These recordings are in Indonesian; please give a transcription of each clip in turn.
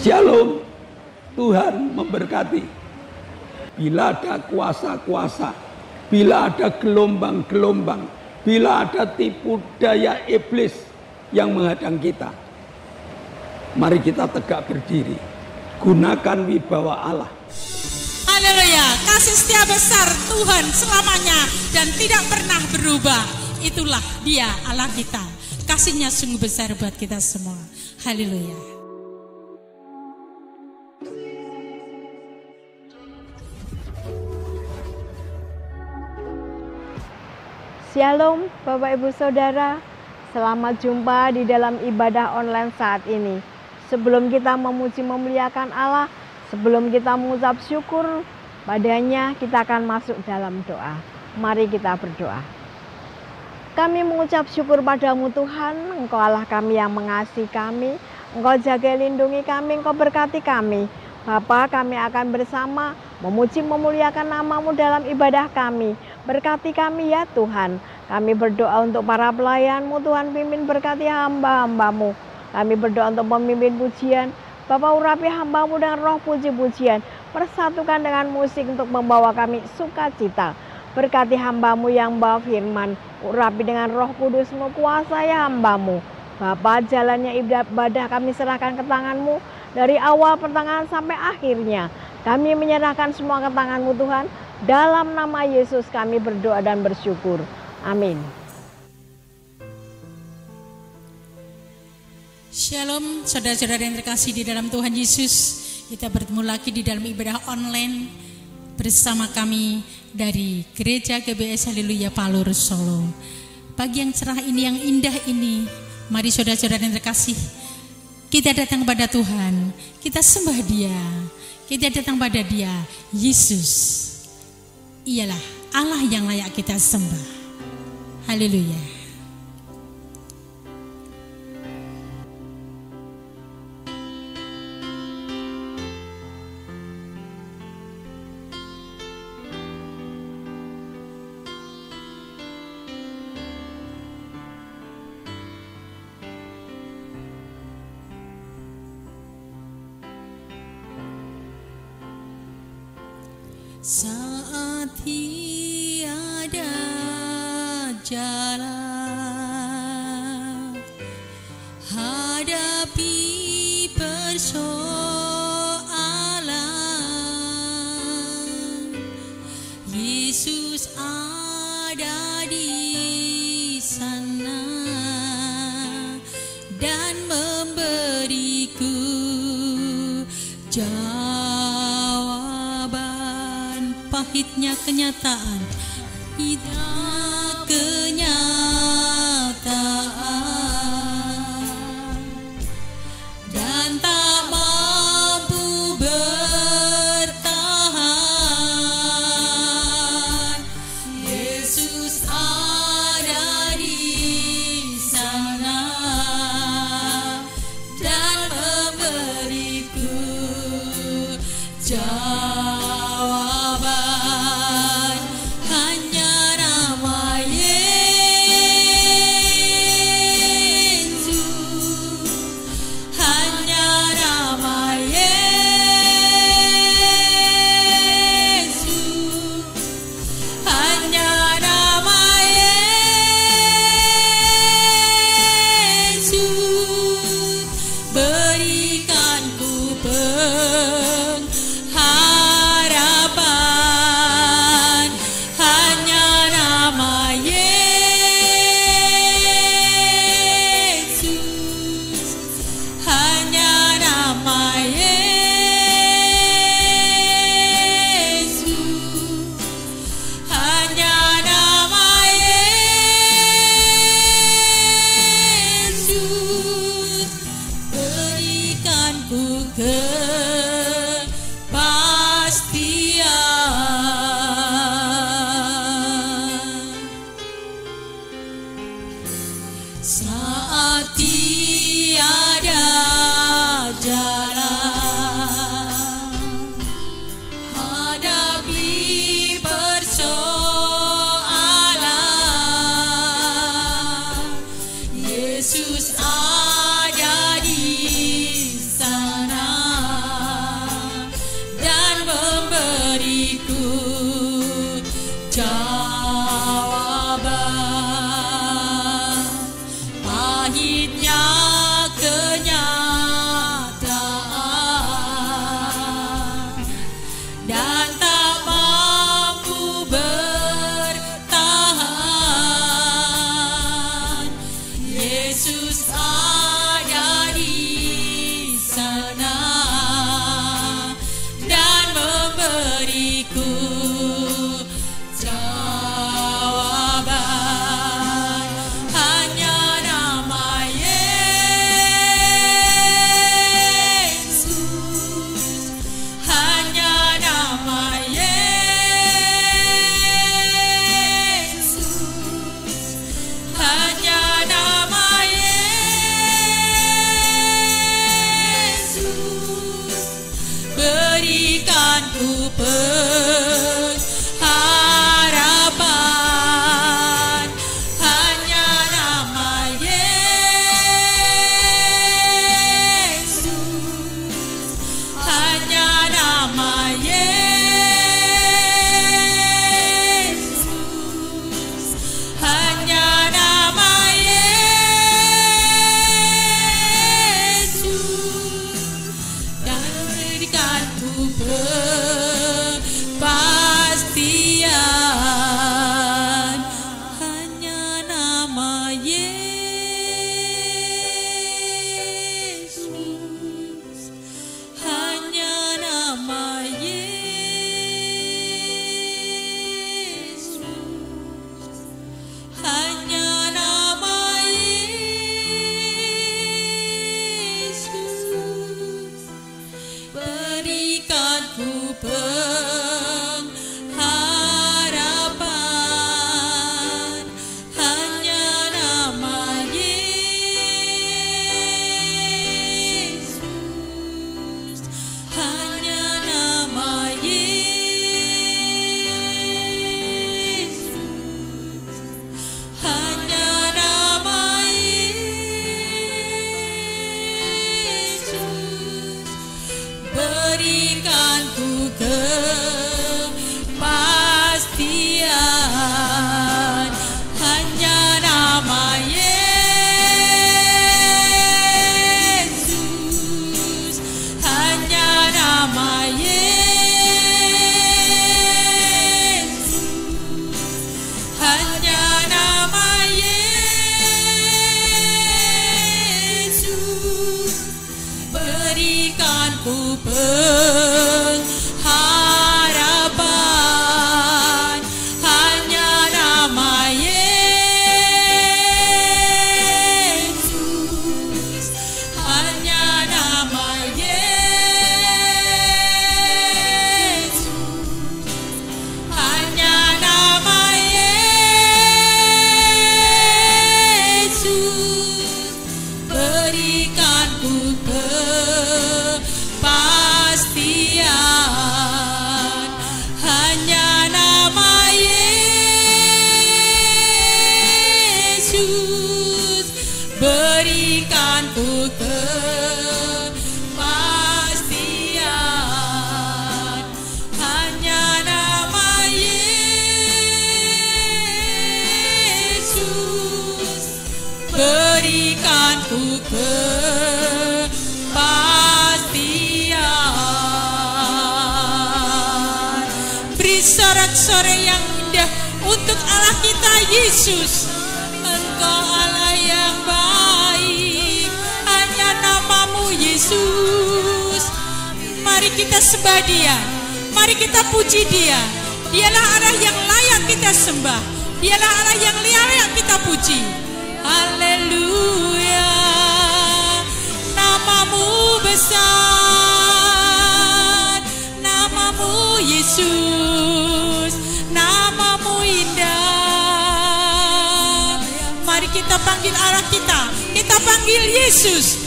Shalom. Tuhan memberkati. Bila ada kuasa-kuasa, bila ada gelombang-gelombang, bila ada tipu daya iblis yang menghadang kita, mari kita tegak berdiri. Gunakan wibawa Allah. Haleluya. Kasih setia besar Tuhan selamanya dan tidak pernah berubah. Itulah Dia Allah kita. Kasihnya sungguh besar buat kita semua. Haleluya. Shalom Bapak Ibu Saudara, selamat jumpa di dalam ibadah online saat ini. Sebelum kita memuji memuliakan Allah, sebelum kita mengucap syukur padanya, kita akan masuk dalam doa. Mari kita berdoa. Kami mengucap syukur padamu Tuhan, Engkau Allah kami yang mengasihi kami, Engkau jaga lindungi kami, Engkau berkati kami. Bapa, kami akan bersama memuji memuliakan namamu dalam ibadah kami. Berkati kami ya Tuhan. Kami berdoa untuk para pelayanmu Tuhan, pimpin berkati hamba-hambamu. Kami berdoa untuk pemimpin pujian. Bapa, urapi hambamu dengan roh puji-pujian. Persatukan dengan musik untuk membawa kami sukacita. Berkati hambamu yang bawa firman. Urapi dengan roh kudusmu, kuasai hambamu. Bapa, jalannya ibadah kami serahkan ke tanganmu. Dari awal pertengahan sampai akhirnya. Kami menyerahkan semua ke tanganmu Tuhan. Dalam nama Yesus kami berdoa dan bersyukur. Amin. Shalom saudara-saudara yang terkasih di dalam Tuhan Yesus. Kita bertemu lagi di dalam ibadah online bersama kami dari Gereja GBS Haleluya Palur Solo. Pagi yang cerah ini, yang indah ini, mari saudara-saudara yang terkasih, kita datang kepada Tuhan, kita sembah Dia, kita datang pada Dia, Yesus. Ialah Allah yang layak kita sembah. Haleluya. Saat tiada jalan, hadapi persoalan, Yesus ada di sana dan memberiku pahitnya kenyataan, tidak kenyataan, dan tak mampu bertahan. Yesus ada di sana dan memberiku jawaban. Hanya nama Yesus, hanya nama Yesus, hanya nama Yesus, berikan ku penghargaan. beriku jawaban, hanya nama Yesus, hanya nama Yesus, hanya nama Yesus, berikan ku pengharapan, hanya nama Yesus, hanya nama Yesus, hanya nama Yesus, dan berikan ku kepastian, hanya nama Yesus, hanya nama Yesus, hanya nama Yesus, berikan ku pengharapan, hanya nama Yesus, hanya nama Yesus, hanya nama Yesus, berikan ku kepastian, hanya nama Yesus, hanya nama Yesus, hanya nama Yesus, berikan ku pengharapan, hanya nama Yesus, hanya nama Yesus, hanya nama Yesus, berikan ku kepastian, hanya nama Yesus, berikan ku kepastian, hanya nama Yesus, berikan ku kepastian. Beri sorak-sorai yang indah untuk Allah kita Yesus. Engkau Allah yang baik, hanya namamu Yesus. Mari kita sembah Dia, mari kita puji Dia. Dialah Allah yang layak kita sembah, Dialah Allah yang layak kita puji. Haleluya, namamu besar, namamu Yesus, namamu indah. Mari kita panggil Allah kita panggil Yesus.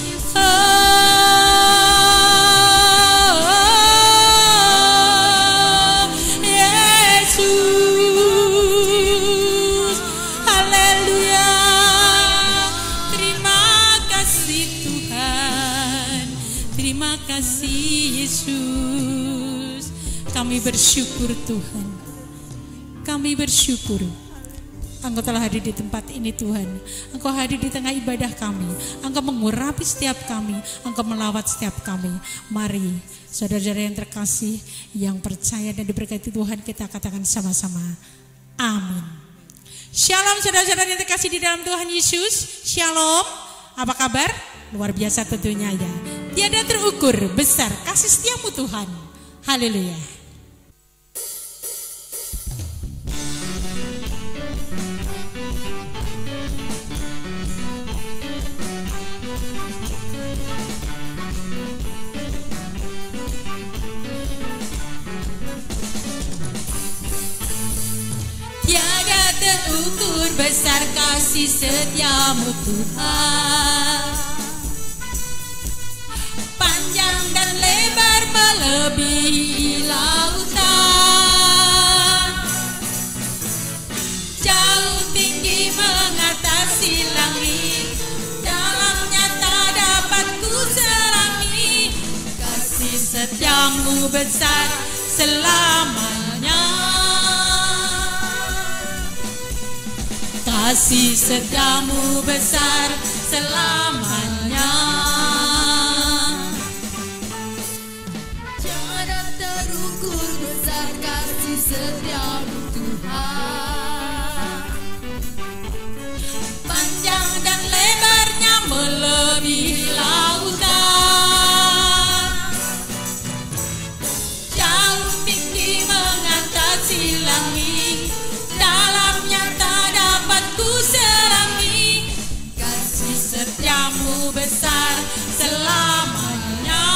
Yesus, haleluya. Terima kasih Tuhan, terima kasih Yesus. Kami bersyukur Tuhan, kami bersyukur Engkau telah hadir di tempat ini Tuhan. Engkau hadir di tengah ibadah kami. Engkau mengurapi setiap kami. Engkau melawat setiap kami. Mari saudara-saudara yang terkasih, yang percaya dan diberkati Tuhan, kita katakan sama-sama amin. Shalom saudara-saudara yang terkasih di dalam Tuhan Yesus. Shalom. Apa kabar? Luar biasa tentunya ya. Tiada terukur besar kasih setiamu Tuhan. Haleluya. besar kasih setiamu Tuhan, panjang dan lebar melebihi lautan, jauh tinggi mengatasi langit, dalamnya tak dapat ku selami. Kasih setiamu besar selamanya, kasih setiamu besar selamanya. Tiada terukur besar kasih setiamu Tuhan, panjang dan lebarnya melebihi lautan, jauh tinggi mengatasi langit, dalamnya tak dapat ku selami. Kasih setiamu besar selamanya,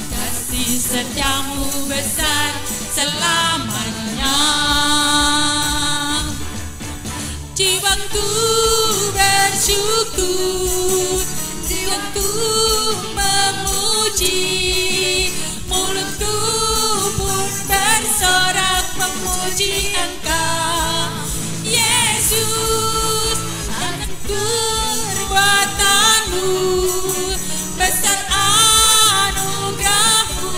kasih setiamu besar selamanya. Jiwaku bersyukur, jiwaku memuji, mulutku pun bersorak memuji Engkau, Yesus. Akan perbuatanmu, besar anugerahmu,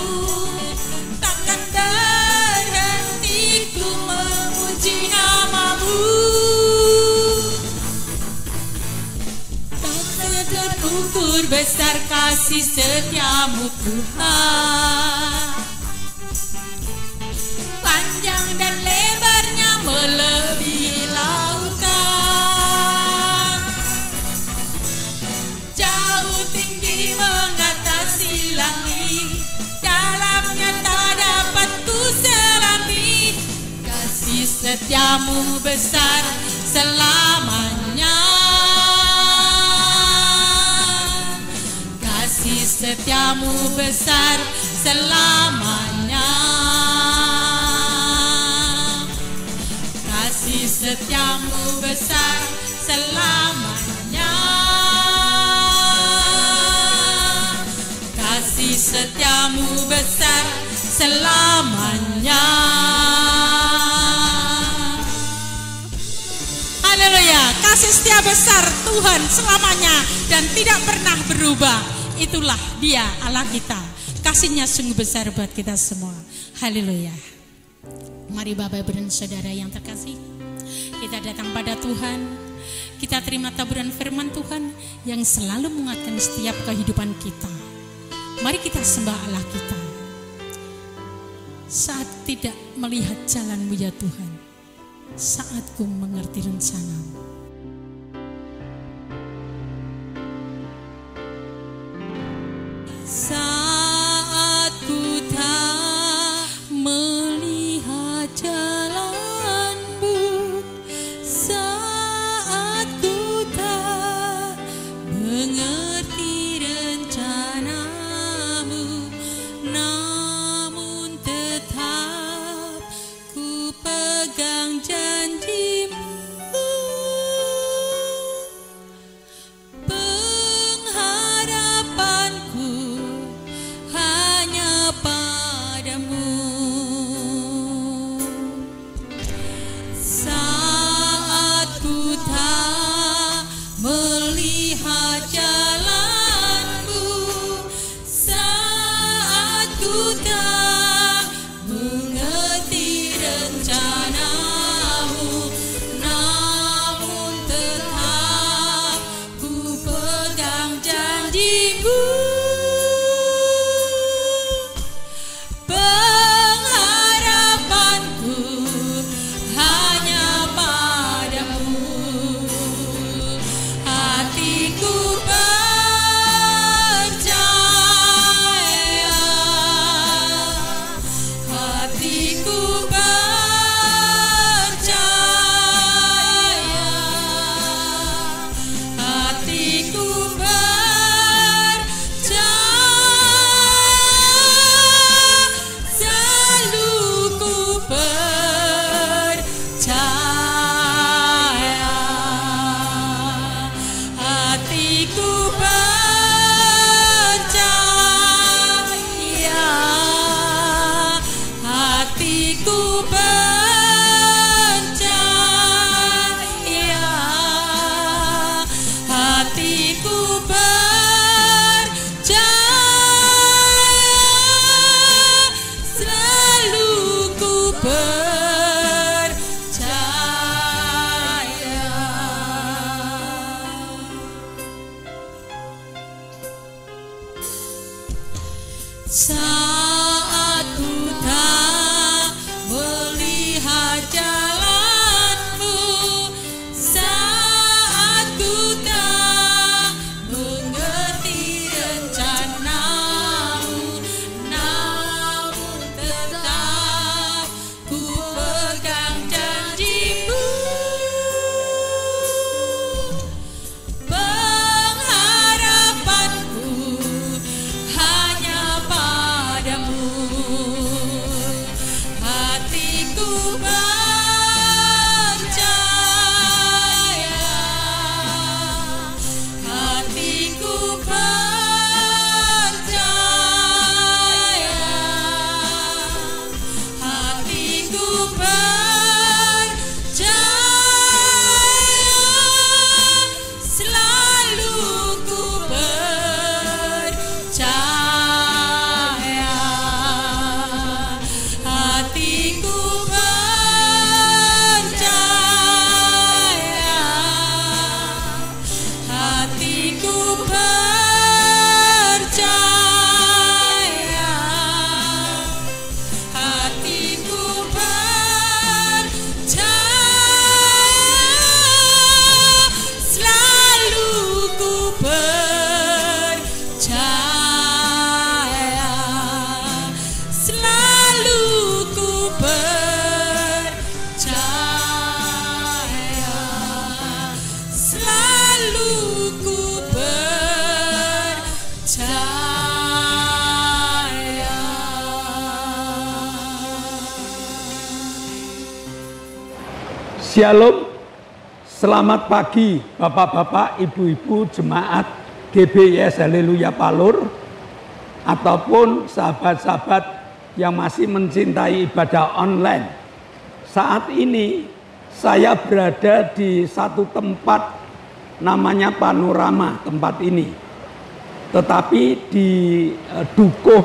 takkan berhenti ku memuji namamu. Tak terukur besar kasih setiamu Tuhan, panjang dan lebarnya melebihi lautan, jauh tinggi mengatasi langit, dalamnya tak dapat ku selami. Kasih setiamu besar selamanya, kasih setiamu besar selamanya, kasih setiamu besar selamanya, kasih setiamu besar selamanya. Haleluya, kasih setia besar Tuhan selamanya dan tidak pernah berubah. Itulah Dia Allah kita, kasihnya sungguh besar buat kita semua. Haleluya. Mari Bapak Ibu dan Saudara yang terkasih, kita datang pada Tuhan, kita terima taburan firman Tuhan yang selalu menguatkan setiap kehidupan kita. Mari kita sembah Allah kita. Saat tidak melihat jalan-Mu ya Tuhan, saat ku mengerti rencana-Mu. Saat ku tak melihat jalan-Mu, saat ku tak mengerti rencana-Mu, namun tetap ku pegang janji-Mu. Saat ku tak melihat jalanmu, saat ku tak mengerti rencanamu, namun tetap ku pegang janjimu. Pengharapanku hanya padamu, hatiku percaya, hatiku percaya, hatiku percaya, selalu ku percaya, hatiku percaya, hatiku percaya, hatiku percaya, selalu ku percaya, selalu ku percaya, selalu ku percaya. Shalom, selamat pagi Bapak-bapak, Ibu-ibu jemaat GBIS Haleluya Palur, ataupun sahabat-sahabat yang masih mencintai ibadah online. Saat ini saya berada di satu tempat namanya Panorama tempat ini. Tetapi di Dukuh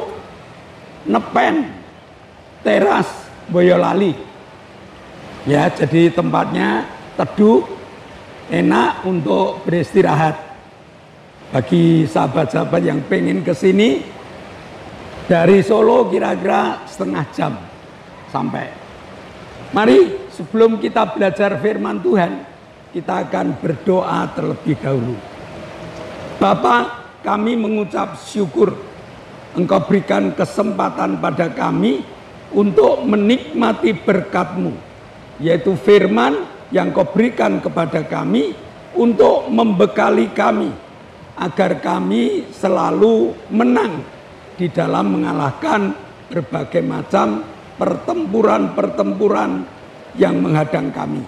Nepen Teras Boyolali. Ya, jadi tempatnya teduh, enak untuk beristirahat. Bagi sahabat-sahabat yang pengen ke sini, dari Solo kira-kira setengah jam sampai. Mari sebelum kita belajar firman Tuhan, kita akan berdoa terlebih dahulu. Bapa, kami mengucap syukur Engkau berikan kesempatan pada kami untuk menikmati berkat-Mu, yaitu firman yang Kau berikan kepada kami untuk membekali kami, agar kami selalu menang di dalam mengalahkan berbagai macam pertempuran-pertempuran yang menghadang kami.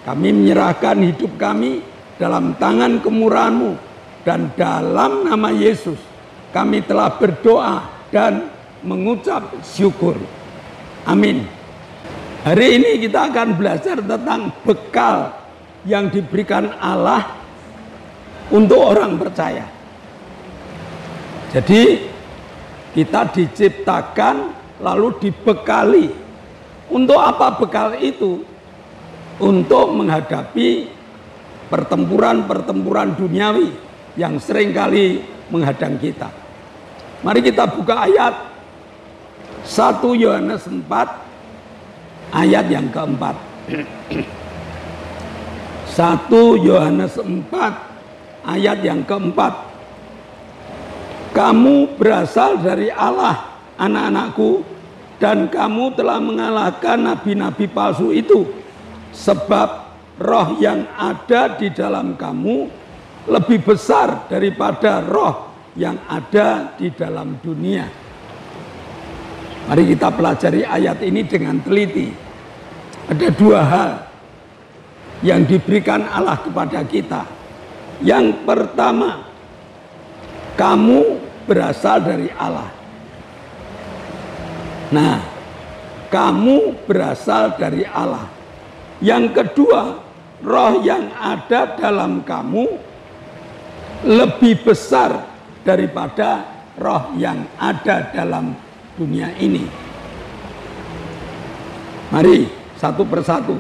Kami menyerahkan hidup kami dalam tangan kemurahan-Mu, dan dalam nama Yesus kami telah berdoa dan mengucap syukur. Amin. Hari ini kita akan belajar tentang bekal yang diberikan Allah untuk orang percaya. Jadi kita diciptakan lalu dibekali. Untuk apa bekal itu? Untuk menghadapi pertempuran-pertempuran duniawi yang seringkali menghadang kita. Mari kita buka ayat 1 Yohanes 4 ayat yang keempat. 1 Yohanes 4 ayat yang keempat. Kamu berasal dari Allah, anak-anakku, dan kamu telah mengalahkan nabi-nabi palsu itu, sebab roh yang ada di dalam kamu lebih besar daripada roh yang ada di dalam dunia. Mari kita pelajari ayat ini dengan teliti. Ada dua hal yang diberikan Allah kepada kita. Yang pertama, kamu berasal dari Allah. Nah, kamu berasal dari Allah. Yang kedua, roh yang ada dalam kamu lebih besar daripada roh yang ada dalam dunia ini. Mari satu persatu.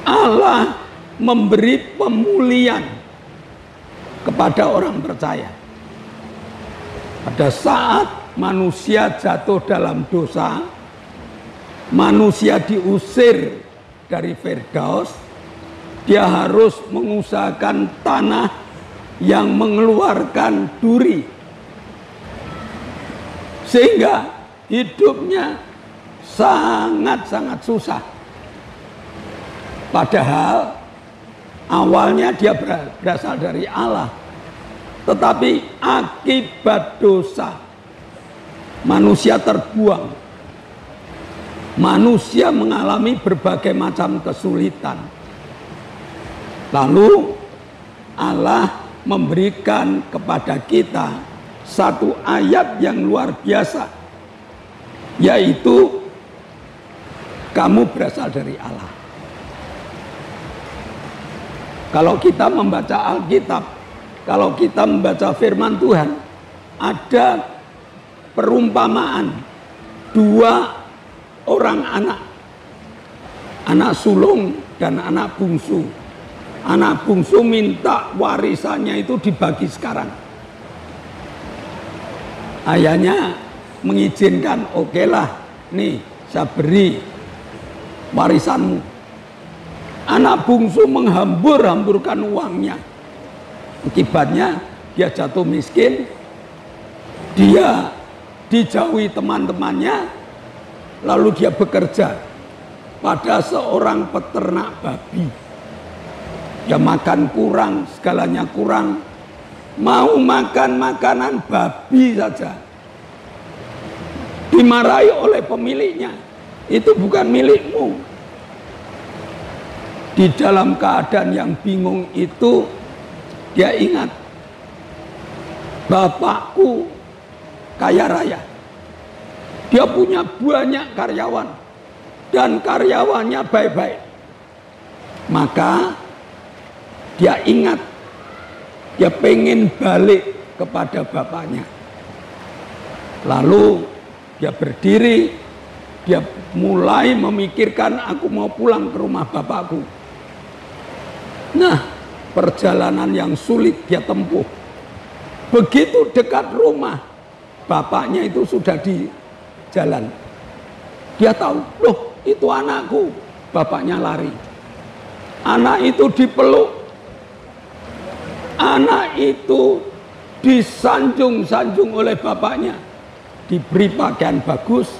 Allah memberi pemulihan kepada orang percaya. Pada saat manusia jatuh dalam dosa, manusia diusir dari Firdaus, dia harus mengusahakan tanah yang mengeluarkan duri. Sehingga hidupnya sangat-sangat susah. Padahal awalnya dia berasal dari Allah. Tetapi akibat dosa, manusia terbuang. Manusia mengalami berbagai macam kesulitan. Lalu Allah memberikan kepada kita satu ayat yang luar biasa, yaitu kamu berasal dari Allah. Kalau kita membaca Alkitab, kalau kita membaca firman Tuhan, ada perumpamaan dua orang anak sulung dan anak bungsu. Anak bungsu minta warisannya itu dibagi sekarang. Ayahnya mengizinkan, okelah, nih saya beri warisanmu. Anak bungsu menghambur-hamburkan uangnya. Akibatnya dia jatuh miskin, dia dijauhi teman-temannya, lalu dia bekerja pada seorang peternak babi. Dia makan kurang, segalanya kurang, mau makan makanan babi saja. Dimarahi oleh pemiliknya, itu bukan milikmu. Di dalam keadaan yang bingung itu, dia ingat, bapakku kaya raya. Dia punya banyak karyawan, dan karyawannya baik-baik. Maka dia ingat, dia pengen balik kepada bapaknya. Lalu dia berdiri, dia mulai memikirkan, aku mau pulang ke rumah bapakku. Nah, perjalanan yang sulit dia tempuh. Begitu dekat rumah, bapaknya itu sudah di jalan. Dia tahu, loh itu anakku. Bapaknya lari. Anak itu dipeluk. Anak itu disanjung-sanjung oleh bapaknya. Diberi pakaian bagus,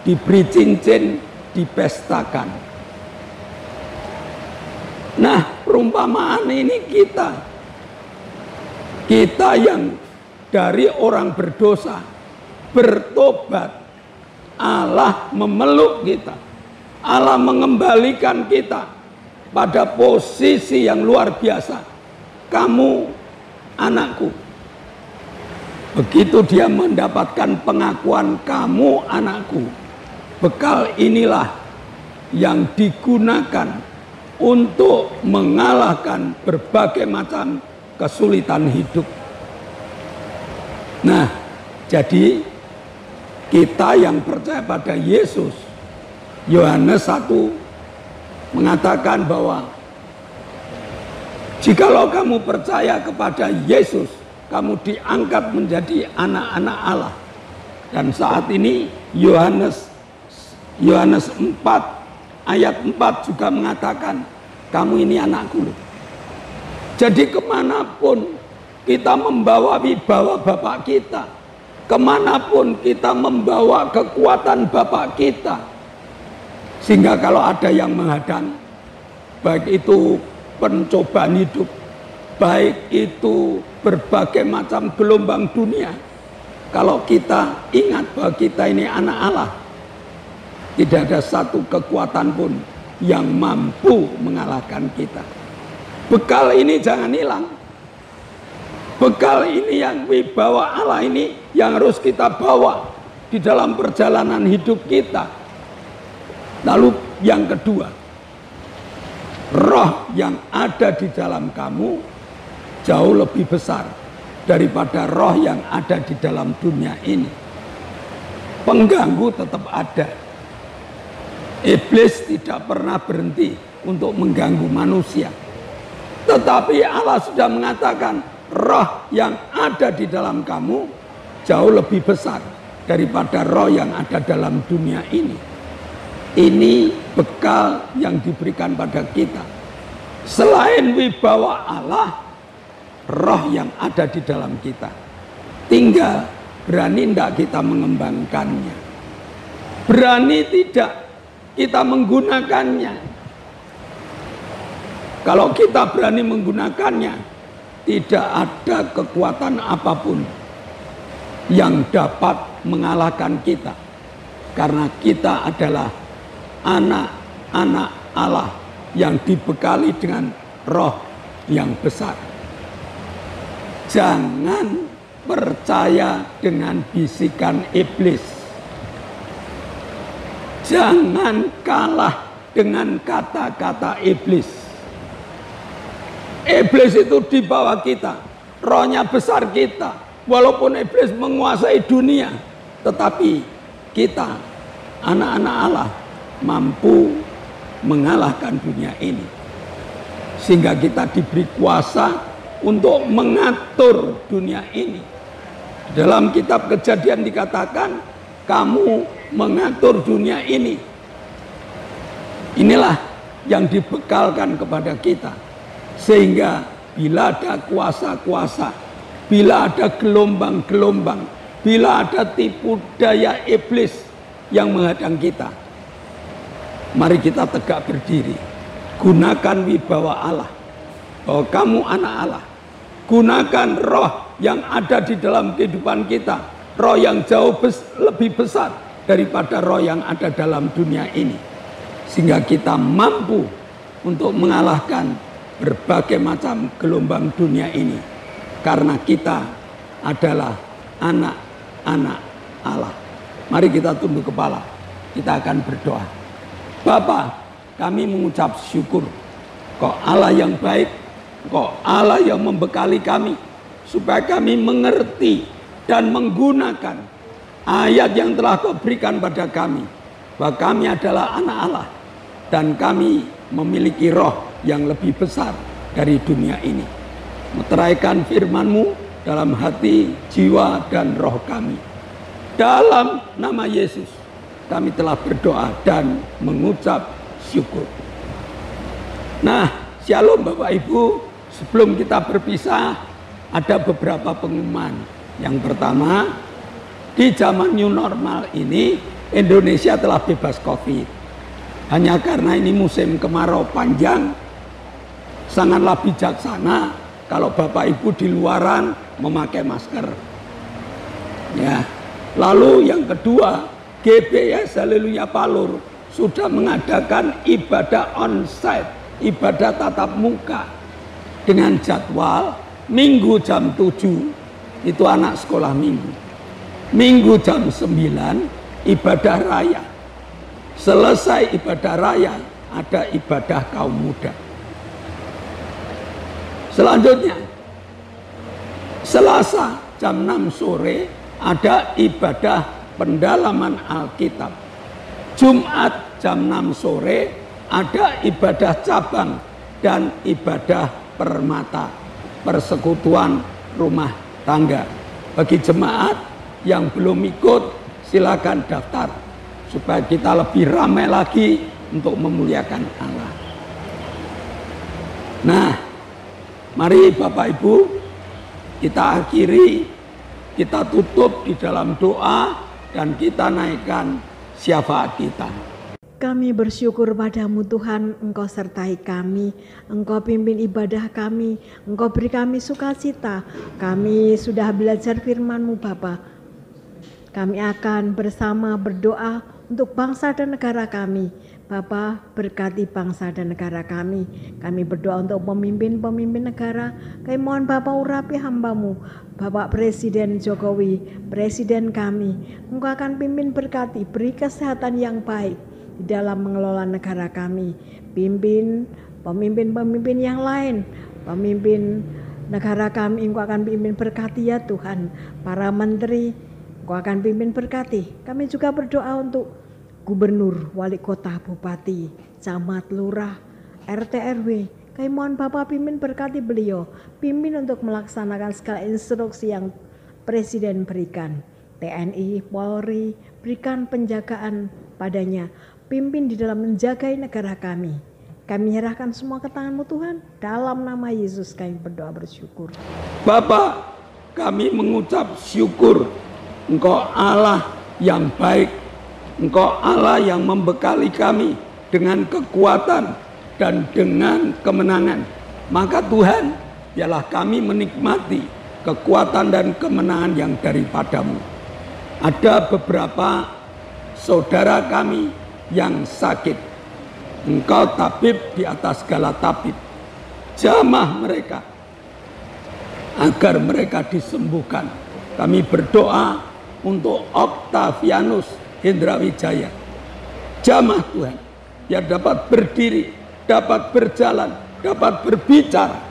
diberi cincin, dipestakan. Nah, perumpamaan ini kita yang dari orang berdosa, bertobat, Allah memeluk kita, Allah mengembalikan kita pada posisi yang luar biasa. Kamu anakku. Begitu dia mendapatkan pengakuan kamu anakku, bekal inilah yang digunakan untuk mengalahkan berbagai macam kesulitan hidup. Nah, jadi kita yang percaya pada Yesus, Yohanes 1 mengatakan bahwa jikalau kamu percaya kepada Yesus, kamu diangkat menjadi anak-anak Allah. Dan saat ini Yohanes 4 ayat 4 juga mengatakan, kamu ini anakku. Jadi kemanapun kita membawa wibawa Bapak kita, kemanapun kita membawa kekuatan Bapak kita, sehingga kalau ada yang menghadang, baik itu pencobaan hidup, baik itu berbagai macam gelombang dunia, kalau kita ingat bahwa kita ini anak Allah, tidak ada satu kekuatan pun yang mampu mengalahkan kita. Bekal ini jangan hilang. Bekal ini yang wibawa Allah ini yang harus kita bawa di dalam perjalanan hidup kita. Lalu yang kedua, roh yang ada di dalam kamu jauh lebih besar daripada roh yang ada di dalam dunia ini. Pengganggu tetap ada. Iblis tidak pernah berhenti untuk mengganggu manusia. Tetapi Allah sudah mengatakan, roh yang ada di dalam kamu jauh lebih besar daripada roh yang ada dalam dunia ini. Ini bekal yang diberikan pada kita. Selain wibawa Allah, roh yang ada di dalam kita. Tinggal berani tidak kita mengembangkannya. Berani tidak kita menggunakannya. Kalau kita berani menggunakannya, tidak ada kekuatan apapun yang dapat mengalahkan kita. Karena kita adalah anak-anak Allah yang dibekali dengan roh yang besar. Jangan percaya dengan bisikan iblis. Jangan kalah dengan kata-kata iblis. Iblis itu di bawah kita, rohnya besar kita. Walaupun iblis menguasai dunia, tetapi kita, anak-anak Allah, mampu mengalahkan dunia ini. Sehingga kita diberi kuasa untuk mengatur dunia ini. Dalam kitab Kejadian dikatakan, kamu mengatur dunia ini. Inilah yang dibekalkan kepada kita. Sehingga bila ada kuasa-kuasa, bila ada gelombang-gelombang, bila ada tipu daya iblis yang menghadang kita, mari kita tegak berdiri. Gunakan wibawa Allah, bahwa kamu anak Allah. Gunakan roh yang ada di dalam kehidupan kita, roh yang jauh lebih besar daripada roh yang ada dalam dunia ini, sehingga kita mampu untuk mengalahkan berbagai macam gelombang dunia ini, karena kita adalah anak-anak Allah. Mari kita tunduk kepala, kita akan berdoa. Bapa, kami mengucap syukur, Kau Allah yang baik, Kau Allah yang membekali kami, supaya kami mengerti dan menggunakan ayat yang telah Kau berikan pada kami, bahwa kami adalah anak Allah, dan kami memiliki roh yang lebih besar dari dunia ini. Meteraikan firman-Mu dalam hati, jiwa, dan roh kami. Dalam nama Yesus, kami telah berdoa dan mengucap syukur. Nah, shalom Bapak Ibu. Sebelum kita berpisah, ada beberapa pengumuman. Yang pertama, di zaman new normal ini, Indonesia telah bebas COVID. Hanya karena ini musim kemarau panjang, sangatlah bijaksana kalau Bapak Ibu di luaran memakai masker. Ya. Lalu yang kedua, GBS Haleluya Palur sudah mengadakan ibadah onsite, ibadah tatap muka dengan jadwal Minggu jam 7 itu anak sekolah minggu. Minggu jam 9 ibadah raya. Selesai ibadah raya ada ibadah kaum muda. Selanjutnya Selasa jam 6 sore ada ibadah pendalaman Alkitab. Jumat jam 6 sore ada ibadah cabang dan ibadah permata, persekutuan rumah tangga. Bagi jemaat yang belum ikut, silakan daftar supaya kita lebih ramai lagi untuk memuliakan Allah. Nah, mari Bapak Ibu, kita akhiri, kita tutup di dalam doa dan kita naikkan syafaat kita. Kami bersyukur padamu Tuhan, Engkau sertai kami, Engkau pimpin ibadah kami, Engkau beri kami sukacita. Kami sudah belajar firman-Mu Bapa. Kami akan bersama berdoa untuk bangsa dan negara kami. Bapa, berkati bangsa dan negara kami. Kami berdoa untuk pemimpin-pemimpin negara. Kami mohon Bapa urapi hamba-Mu, Bapak Presiden Jokowi, Presiden kami. Engkau akan pimpin berkati, beri kesehatan yang baik di dalam mengelola negara kami. Pimpin pemimpin-pemimpin yang lain, pemimpin negara kami, Engkau akan pimpin berkati ya Tuhan. Para menteri, Engkau akan pimpin berkati. Kami juga berdoa untuk gubernur, wali kota, bupati, camat, lurah, RT RW. Kami mohon Bapak pimpin berkati beliau, pimpin untuk melaksanakan segala instruksi yang Presiden berikan. TNI, Polri, berikan penjagaan padanya. Pimpin di dalam menjagai negara kami. Kami menyerahkan semua ke tangan-Mu Tuhan. Dalam nama Yesus kami berdoa bersyukur. Bapa, kami mengucap syukur. Engkau Allah yang baik. Engkau Allah yang membekali kami dengan kekuatan dan dengan kemenangan. Maka Tuhan, biarlah kami menikmati kekuatan dan kemenangan yang daripada-Mu. Ada beberapa saudara kami yang sakit. Engkau tabib di atas segala tabib. Jamah mereka agar mereka disembuhkan. Kami berdoa untuk Octavianus Hendrawijaya. Jamah Tuhan, biar dapat berdiri, dapat berjalan, dapat berbicara,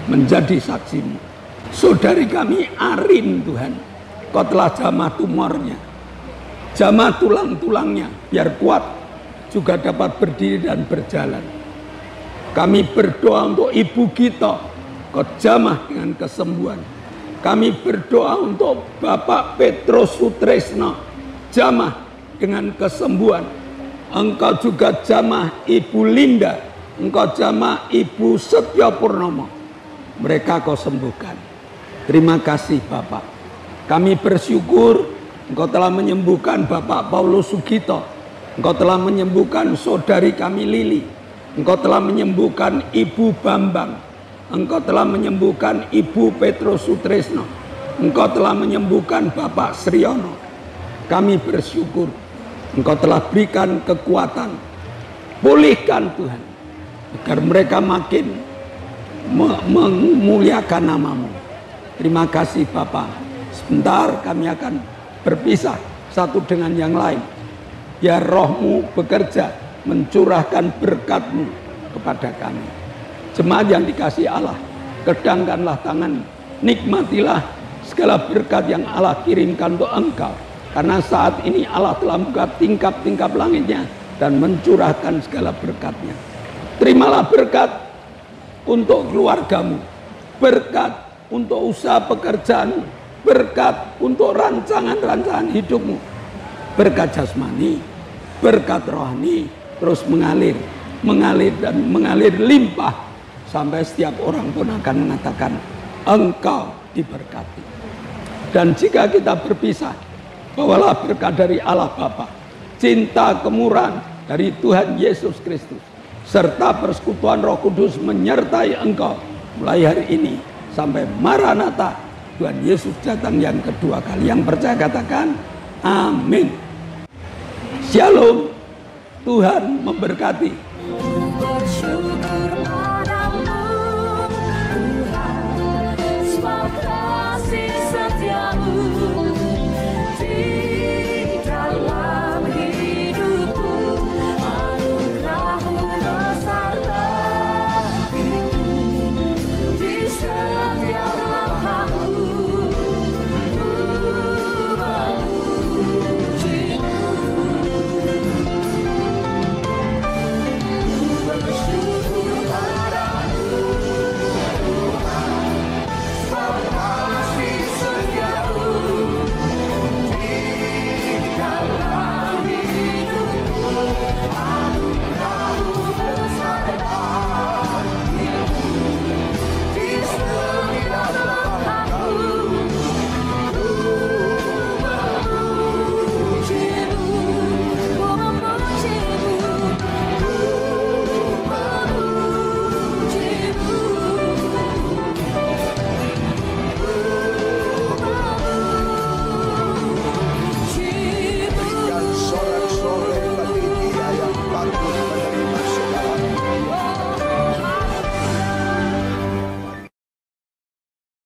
menjadi saksi-Mu. Saudari kami Arin Tuhan, Kau telah jamah tumornya, jamah tulang-tulangnya, biar kuat, juga dapat berdiri dan berjalan. Kami berdoa untuk Ibu Gito, Kau jamah dengan kesembuhan. Kami berdoa untuk Bapak Petrus Sutresno, jamah dengan kesembuhan. Engkau juga jamah Ibu Linda, Engkau jamah Ibu Setyo Purnomo. Mereka Kau sembuhkan. Terima kasih Bapak. Kami bersyukur Engkau telah menyembuhkan Bapak Paulus Sugito. Engkau telah menyembuhkan saudari kami Lili. Engkau telah menyembuhkan Ibu Bambang. Engkau telah menyembuhkan Ibu Petrus Sutresno. Engkau telah menyembuhkan Bapak Sriono. Kami bersyukur Engkau telah berikan kekuatan. Pulihkan Tuhan, agar mereka makin memuliakan nama-Mu. Terima kasih Bapak. Sebentar kami akan berpisah satu dengan yang lain. Biar Roh-Mu bekerja, mencurahkan berkat-Mu kepada kami. Jemaat yang dikasihi Allah, kedangkanlah tangan, nikmatilah segala berkat yang Allah kirimkan untuk engkau. Karena saat ini Allah telah membuka tingkap-tingkap langitnya dan mencurahkan segala berkat-Nya. Terimalah berkat untuk keluargamu, berkat untuk usaha pekerjaanmu, berkat untuk rancangan-rancangan hidupmu, berkat jasmani, berkat rohani, terus mengalir dan mengalir limpah, sampai setiap orang pun akan mengatakan, engkau diberkati. Dan jika kita berpisah, bawalah berkat dari Allah Bapa, cinta kemurahan dari Tuhan Yesus Kristus, serta persekutuan Roh Kudus menyertai engkau mulai hari ini sampai Maranatha, Tuhan Yesus datang yang kedua kali. Yang percaya katakan amin. Shalom. Tuhan memberkati.